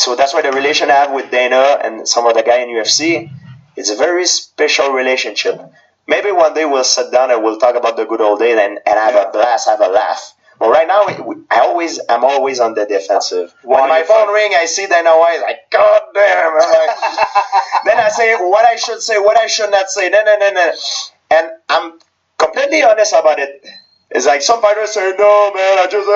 So that's why the relation I have with Dana and some other guy in UFC is a very special relationship. Maybe one day we'll sit down and we'll talk about the good old days and have a blast, have a laugh. But right now, I'm always on the defensive. When my phone ring, I see Dana White, like, God damn. I'm like, then I say what I should say, what I should not say. No. And I'm completely honest about it. It's like some fighters say, no, man, I just...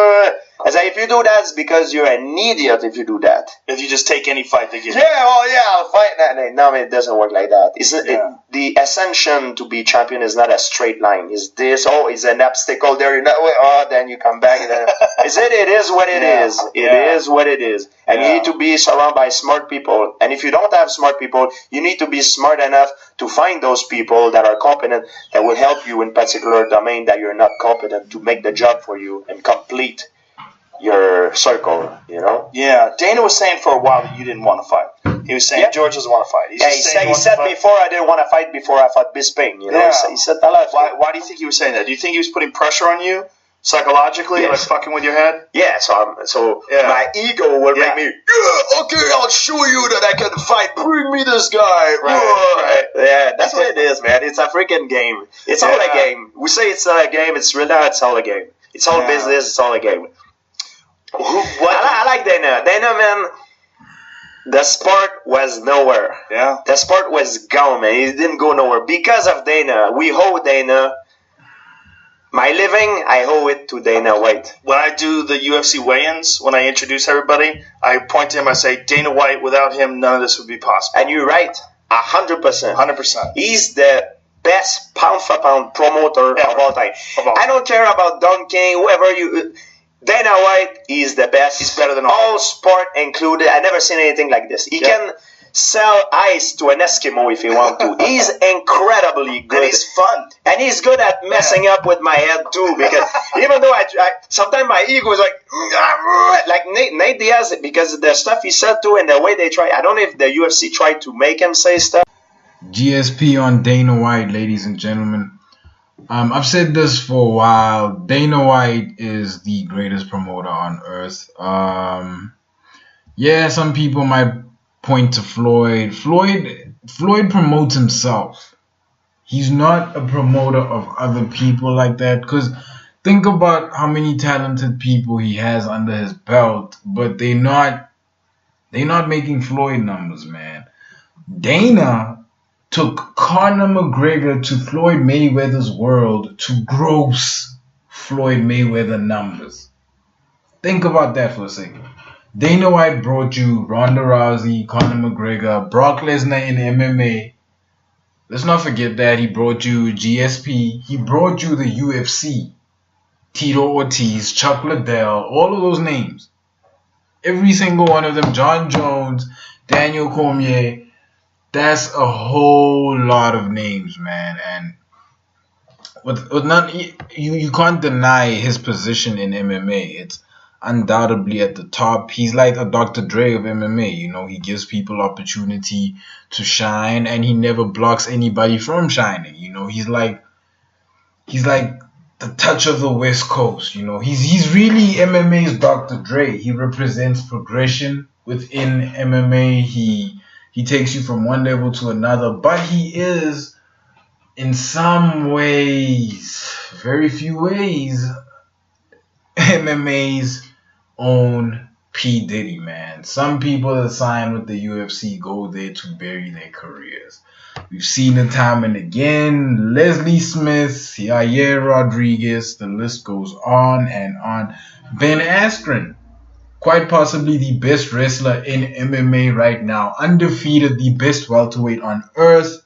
I say, if you do that, it's because you're an idiot if you do that. If you just take any fight they give you. I'll fight that. No, it doesn't work like that. The ascension to be champion is not a straight line. It's this, it's an obstacle there, then you come back. It is what it is. It is what it is. And you need to be surrounded by smart people. And if you don't have smart people, you need to be smart enough to find those people that are competent, that will help you in particular domain that you're not competent, to make the job for you and complete your circle, Yeah, Dana was saying for a while that you didn't want to fight. He was saying George doesn't want to fight. He said before I didn't want to fight before I fought Bisping. He said that a lot. Why do you think he was saying that? Do you think he was putting pressure on you psychologically, like fucking with your head? Yeah, so my ego will make me, okay, I'll show you that I can fight. Bring me this guy. Right. Yeah, that's what it is, man. It's a freaking game. It's all a game. We say it's not a game. It's really not. It's all a game. It's all business. It's all a game. I like Dana. Dana, man, the sport was nowhere. Yeah. The sport was gone, man. It didn't go nowhere. Because of Dana, we owe Dana. My living, I owe it to Dana White. When I do the UFC weigh-ins, when I introduce everybody, I point to him, I say, Dana White, without him, none of this would be possible. And you're right. 100%. 100%. He's the best pound-for-pound promoter of all time. I don't care about Don King, whoever you... Dana White is the best. He's better than all sport included. I've never seen anything like this. He can sell ice to an Eskimo if he wants to. He's incredibly good. And he's fun. And he's good at messing up with my head too. Because even though I sometimes my ego is like Nate Diaz, because the stuff he said too and the way they try. I don't know if the UFC tried to make him say stuff. GSP on Dana White, ladies and gentlemen. I've said this for a while. Dana White is the greatest promoter on earth. Some people might point to Floyd. Floyd promotes himself. He's not a promoter of other people like that. Because think about how many talented people he has under his belt, but they're not making Floyd numbers, man. Dana took Conor McGregor to Floyd Mayweather's world to gross Floyd Mayweather numbers. Think about that for a second. Dana White brought you Ronda Rousey, Conor McGregor, Brock Lesnar in MMA. Let's not forget that he brought you GSP. He brought you the UFC. Tito Ortiz, Chuck Liddell, all of those names. Every single one of them. John Jones, Daniel Cormier. That's a whole lot of names, man. And with none, you can't deny his position in MMA. It's undoubtedly at the top. He's like a Dr. Dre of MMA. He gives people opportunity to shine, and he never blocks anybody from shining. He's like the touch of the West Coast. He's really MMA's Dr. Dre. He represents progression within MMA. He takes you from one level to another, but he is, in some ways, very few ways, MMA's own P. Diddy, man. Some people that sign with the UFC go there to bury their careers. We've seen it time and again. Leslie Smith, Yair Rodriguez, the list goes on and on. Ben Askren, quite possibly the best wrestler in MMA right now. Undefeated, the best welterweight on earth.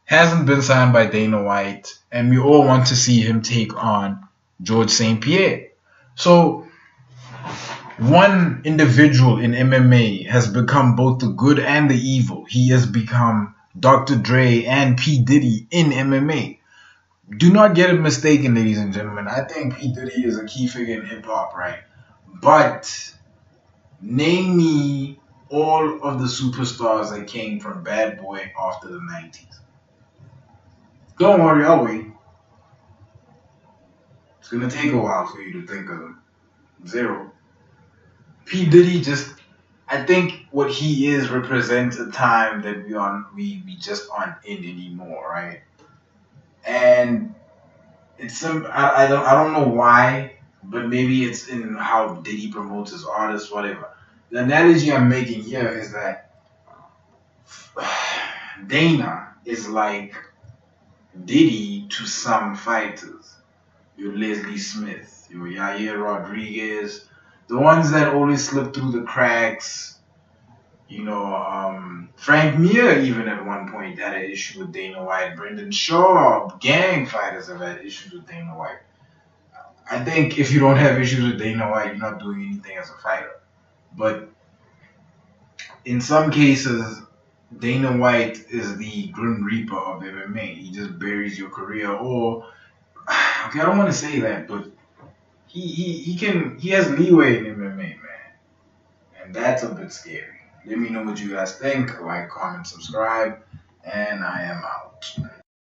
Hasn't been signed by Dana White. And we all want to see him take on George St. Pierre. So, one individual in MMA has become both the good and the evil. He has become Dr. Dre and P. Diddy in MMA. Do not get it mistaken, ladies and gentlemen. I think P. Diddy is a key figure in hip-hop, right? But name me all of the superstars that came from Bad Boy after the 90s. Don't worry, I'll wait. It's going to take a while for you to think of them. Zero. P. Diddy just I think what he is represents a time that we just aren't in anymore, right? And it's some I don't know why, but maybe it's in how Diddy promotes his artists, whatever. The analogy I'm making here is that Dana is like Diddy to some fighters. Your Leslie Smith, your Yair Rodriguez, the ones that always slip through the cracks. Frank Mir even at one point had an issue with Dana White. Brendan Shaw, gang fighters have had issues with Dana White. I think if you don't have issues with Dana White, you're not doing anything as a fighter. But in some cases, Dana White is the Grim Reaper of MMA. He just buries your career. Or, okay, I don't want to say that, but he has leeway in MMA, man. And that's a bit scary. Let me know what you guys think. Like, comment, subscribe. And I am out.